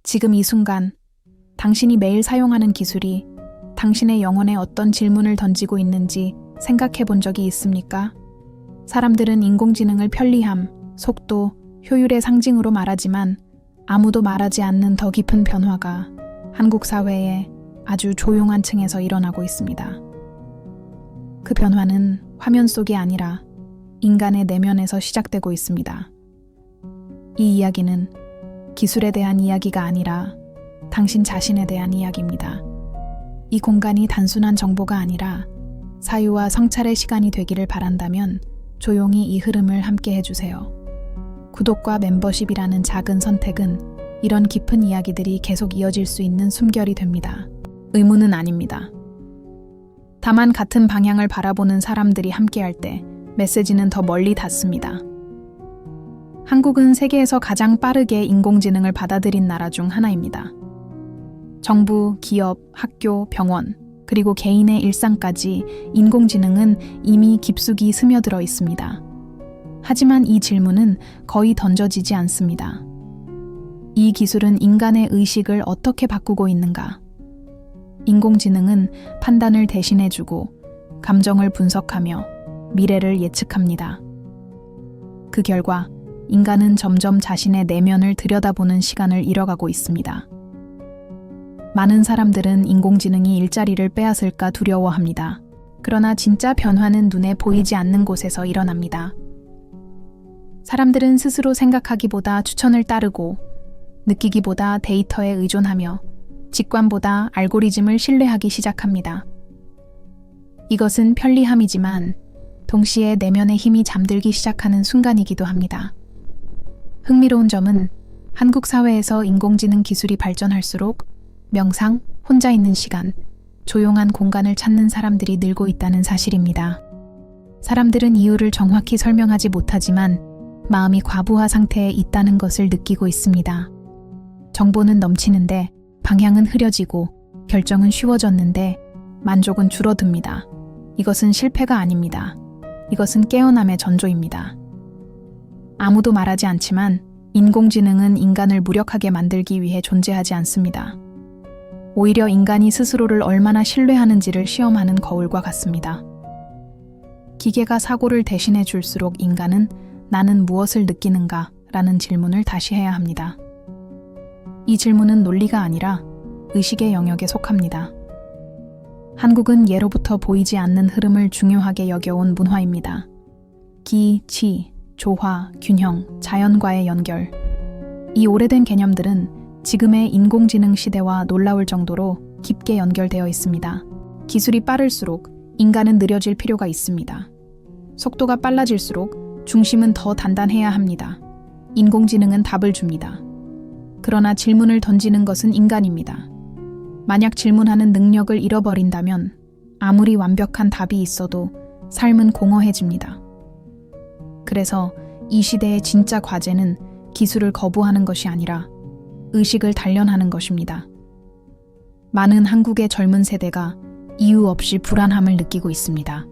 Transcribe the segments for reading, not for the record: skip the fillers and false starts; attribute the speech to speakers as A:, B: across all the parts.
A: 지금 이 순간, 당신이 매일 사용하는 기술이 당신의 영혼에 어떤 질문을 던지고 있는지 생각해 본 적이 있습니까? 사람들은 인공지능을 편리함, 속도, 효율의 상징으로 말하지만 아무도 말하지 않는 더 깊은 변화가 한국 사회에 아주 조용한 층에서 일어나고 있습니다. 그 변화는 화면 속이 아니라 인간의 내면에서 시작되고 있습니다. 이 이야기는 기술에 대한 이야기가 아니라 당신 자신에 대한 이야기입니다. 이 공간이 단순한 정보가 아니라 사유와 성찰의 시간이 되기를 바란다면 조용히 이 흐름을 함께 해주세요. 구독과 멤버십이라는 작은 선택은 이런 깊은 이야기들이 계속 이어질 수 있는 숨결이 됩니다. 의무는 아닙니다. 다만 같은 방향을 바라보는 사람들이 함께할 때 메시지는 더 멀리 닿습니다. 한국은 세계에서 가장 빠르게 인공지능을 받아들인 나라 중 하나입니다. 정부, 기업, 학교, 병원, 그리고 개인의 일상까지 인공지능은 이미 깊숙이 스며들어 있습니다. 하지만 이 질문은 거의 던져지지 않습니다. 이 기술은 인간의 의식을 어떻게 바꾸고 있는가? 인공지능은 판단을 대신해주고 감정을 분석하며 미래를 예측합니다. 그 결과 인간은 점점 자신의 내면을 들여다보는 시간을 잃어가고 있습니다. 많은 사람들은 인공지능이 일자리를 빼앗을까 두려워합니다. 그러나 진짜 변화는 눈에 보이지 않는 곳에서 일어납니다. 사람들은 스스로 생각하기보다 추천을 따르고 느끼기보다 데이터에 의존하며 직관보다 알고리즘을 신뢰하기 시작합니다. 이것은 편리함이지만 동시에 내면의 힘이 잠들기 시작하는 순간이기도 합니다. 흥미로운 점은 한국 사회에서 인공지능 기술이 발전할수록 명상, 혼자 있는 시간, 조용한 공간을 찾는 사람들이 늘고 있다는 사실입니다. 사람들은 이유를 정확히 설명하지 못하지만 마음이 과부하 상태에 있다는 것을 느끼고 있습니다. 정보는 넘치는데 방향은 흐려지고 결정은 쉬워졌는데 만족은 줄어듭니다. 이것은 실패가 아닙니다. 이것은 깨어남의 전조입니다. 아무도 말하지 않지만 인공지능은 인간을 무력하게 만들기 위해 존재하지 않습니다. 오히려 인간이 스스로를 얼마나 신뢰하는지를 시험하는 거울과 같습니다. 기계가 사고를 대신해 줄수록 인간은 나는 무엇을 느끼는가? 라는 질문을 다시 해야 합니다. 이 질문은 논리가 아니라 의식의 영역에 속합니다. 한국은 예로부터 보이지 않는 흐름을 중요하게 여겨온 문화입니다. 기, 치, 조화, 균형, 자연과의 연결. 이 오래된 개념들은 지금의 인공지능 시대와 놀라울 정도로 깊게 연결되어 있습니다. 기술이 빠를수록 인간은 느려질 필요가 있습니다. 속도가 빨라질수록 중심은 더 단단해야 합니다. 인공지능은 답을 줍니다. 그러나 질문을 던지는 것은 인간입니다. 만약 질문하는 능력을 잃어버린다면 아무리 완벽한 답이 있어도 삶은 공허해집니다. 그래서 이 시대의 진짜 과제는 기술을 거부하는 것이 아니라 의식을 단련하는 것입니다. 많은 한국의 젊은 세대가 이유 없이 불안함을 느끼고 있습니다.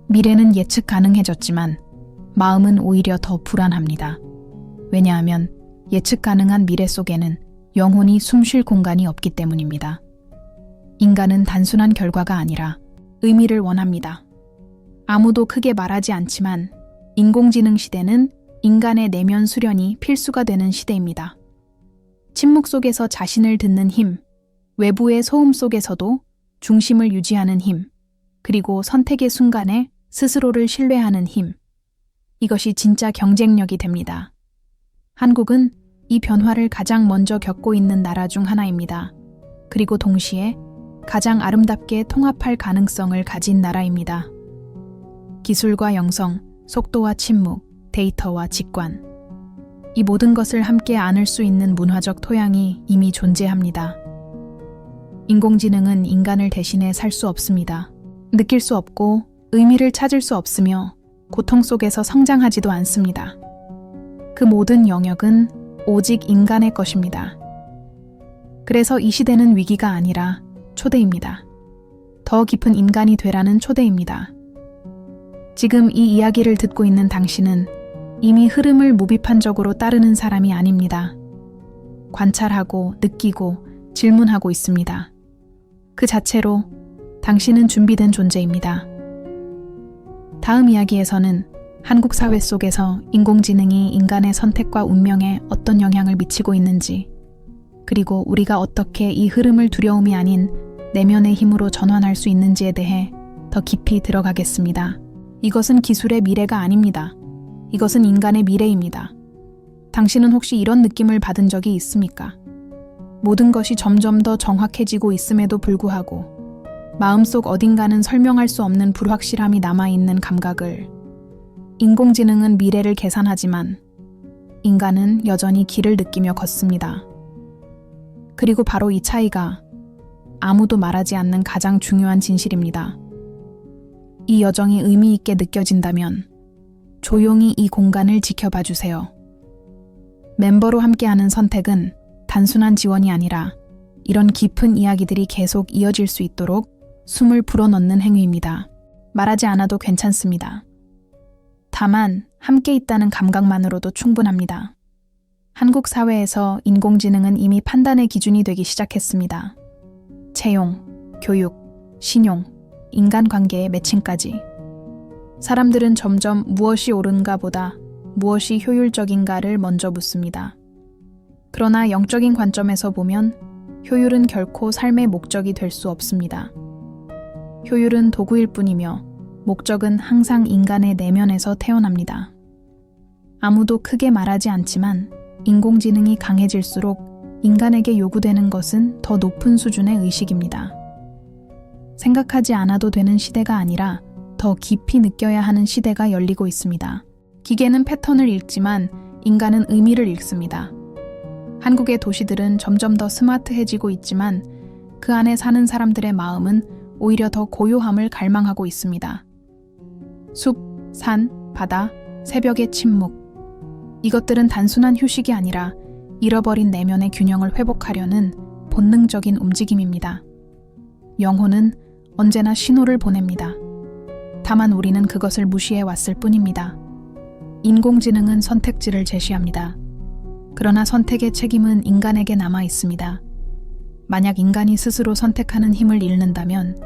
A: 미래는 예측 가능해졌지만 마음은 오히려 더 불안합니다. 왜냐하면 예측 가능한 미래 속에는 영혼이 숨쉴 공간이 없기 때문입니다. 인간은 단순한 결과가 아니라 의미를 원합니다. 아무도 크게 말하지 않지만 인공지능 시대는 인간의 내면 수련이 필수가 되는 시대입니다. 침묵 속에서 자신을 듣는 힘, 외부의 소음 속에서도 중심을 유지하는 힘, 그리고 선택의 순간에 스스로를 신뢰하는 힘. 이것이 진짜 경쟁력이 됩니다. 한국은 이 변화를 가장 먼저 겪고 있는 나라 중 하나입니다. 그리고 동시에 가장 아름답게 통합할 가능성을 가진 나라입니다. 기술과 영성, 속도와 침묵, 데이터와 직관. 이 모든 것을 함께 안을 수 있는 문화적 토양이 이미 존재합니다. 인공지능은 인간을 대신해 살 수 없습니다. 느낄 수 없고 의미를 찾을 수 없으며 고통 속에서 성장하지도 않습니다. 그 모든 영역은 오직 인간의 것입니다. 그래서 이 시대는 위기가 아니라 초대입니다. 더 깊은 인간이 되라는 초대입니다. 지금 이 이야기를 듣고 있는 당신은 이미 흐름을 무비판적으로 따르는 사람이 아닙니다. 관찰하고 느끼고 질문하고 있습니다. 그 자체로 당신은 준비된 존재입니다. 다음 이야기에서는 한국 사회 속에서 인공지능이 인간의 선택과 운명에 어떤 영향을 미치고 있는지, 그리고 우리가 어떻게 이 흐름을 두려움이 아닌 내면의 힘으로 전환할 수 있는지에 대해 더 깊이 들어가겠습니다. 이것은 기술의 미래가 아닙니다. 이것은 인간의 미래입니다. 당신은 혹시 이런 느낌을 받은 적이 있습니까? 모든 것이 점점 더 정확해지고 있음에도 불구하고 마음속 어딘가는 설명할 수 없는 불확실함이 남아있는 감각을. 인공지능은 미래를 계산하지만 인간은 여전히 길을 느끼며 걷습니다. 그리고 바로 이 차이가 아무도 말하지 않는 가장 중요한 진실입니다. 이 여정이 의미 있게 느껴진다면 조용히 이 공간을 지켜봐 주세요. 멤버로 함께하는 선택은 단순한 지원이 아니라 이런 깊은 이야기들이 계속 이어질 수 있도록 숨을 불어넣는 행위입니다. 말하지 않아도 괜찮습니다. 다만 함께 있다는 감각만으로도 충분합니다. 한국 사회에서 인공지능은 이미 판단의 기준이 되기 시작했습니다. 채용, 교육, 신용, 인간관계의 매칭까지. 사람들은 점점 무엇이 옳은가 보다 무엇이 효율적인가를 먼저 묻습니다. 그러나 영적인 관점에서 보면 효율은 결코 삶의 목적이 될 수 없습니다. 효율은 도구일 뿐이며 목적은 항상 인간의 내면에서 태어납니다. 아무도 크게 말하지 않지만 인공지능이 강해질수록 인간에게 요구되는 것은 더 높은 수준의 의식입니다. 생각하지 않아도 되는 시대가 아니라 더 깊이 느껴야 하는 시대가 열리고 있습니다. 기계는 패턴을 읽지만 인간은 의미를 읽습니다. 한국의 도시들은 점점 더 스마트해지고 있지만 그 안에 사는 사람들의 마음은 오히려 더 고요함을 갈망하고 있습니다. 숲, 산, 바다, 새벽의 침묵. 이것들은 단순한 휴식이 아니라 잃어버린 내면의 균형을 회복하려는 본능적인 움직임입니다. 영혼은 언제나 신호를 보냅니다. 다만 우리는 그것을 무시해 왔을 뿐입니다. 인공지능은 선택지를 제시합니다. 그러나 선택의 책임은 인간에게 남아 있습니다. 만약 인간이 스스로 선택하는 힘을 잃는다면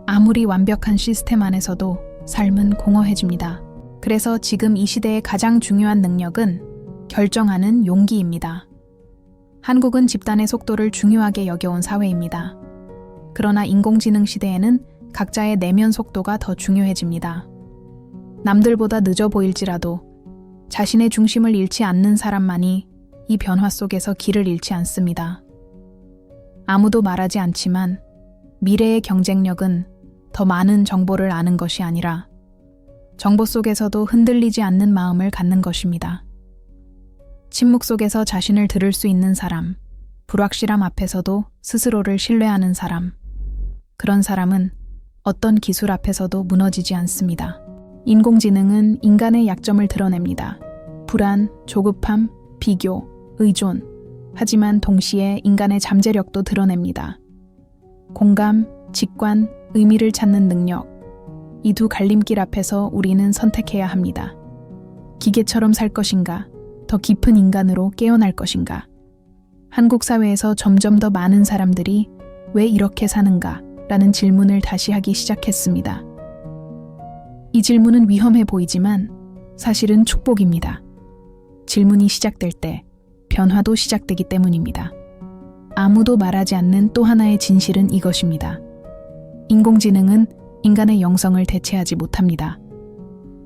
A: 아무리 완벽한 시스템 안에서도 삶은 공허해집니다. 그래서 지금 이 시대의 가장 중요한 능력은 결정하는 용기입니다. 한국은 집단의 속도를 중요하게 여겨온 사회입니다. 그러나 인공지능 시대에는 각자의 내면 속도가 더 중요해집니다. 남들보다 늦어 보일지라도 자신의 중심을 잃지 않는 사람만이 이 변화 속에서 길을 잃지 않습니다. 아무도 말하지 않지만 미래의 경쟁력은 더 많은 정보를 아는 것이 아니라 정보 속에서도 흔들리지 않는 마음을 갖는 것입니다. 침묵 속에서 자신을 들을 수 있는 사람, 불확실함 앞에서도 스스로를 신뢰하는 사람, 그런 사람은 어떤 기술 앞에서도 무너지지 않습니다. 인공지능은 인간의 약점을 드러냅니다. 불안, 조급함, 비교, 의존, 하지만 동시에 인간의 잠재력도 드러냅니다. 공감, 직관, 의미를 찾는 능력. 이 두 갈림길 앞에서 우리는 선택해야 합니다. 기계처럼 살 것인가, 더 깊은 인간으로 깨어날 것인가. 한국 사회에서 점점 더 많은 사람들이 왜 이렇게 사는가? 라는 질문을 다시 하기 시작했습니다. 이 질문은 위험해 보이지만 사실은 축복입니다. 질문이 시작될 때 변화도 시작되기 때문입니다. 아무도 말하지 않는 또 하나의 진실은 이것입니다. 인공지능은 인간의 영성을 대체하지 못합니다.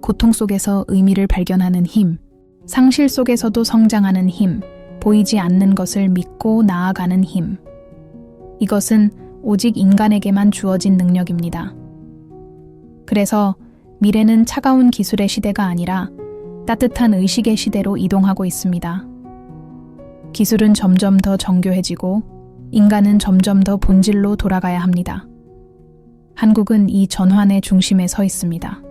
A: 고통 속에서 의미를 발견하는 힘, 상실 속에서도 성장하는 힘, 보이지 않는 것을 믿고 나아가는 힘. 이것은 오직 인간에게만 주어진 능력입니다. 그래서 미래는 차가운 기술의 시대가 아니라 따뜻한 의식의 시대로 이동하고 있습니다. 기술은 점점 더 정교해지고 인간은 점점 더 본질로 돌아가야 합니다. 한국은 이 전환의 중심에 서 있습니다.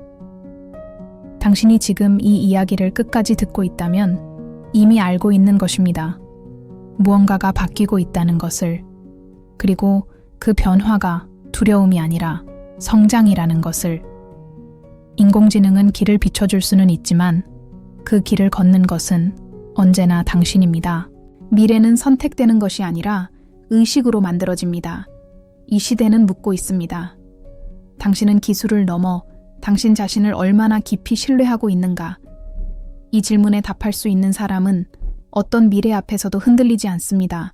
A: 당신이 지금 이 이야기를 끝까지 듣고 있다면 이미 알고 있는 것입니다. 무언가가 바뀌고 있다는 것을, 그리고 그 변화가 두려움이 아니라 성장이라는 것을. 인공지능은 길을 비춰줄 수는 있지만 그 길을 걷는 것은 언제나 당신입니다. 미래는 선택되는 것이 아니라 의식으로 만들어집니다. 이 시대는 묻고 있습니다. 당신은 기술을 넘어 당신 자신을 얼마나 깊이 신뢰하고 있는가? 이 질문에 답할 수 있는 사람은 어떤 미래 앞에서도 흔들리지 않습니다.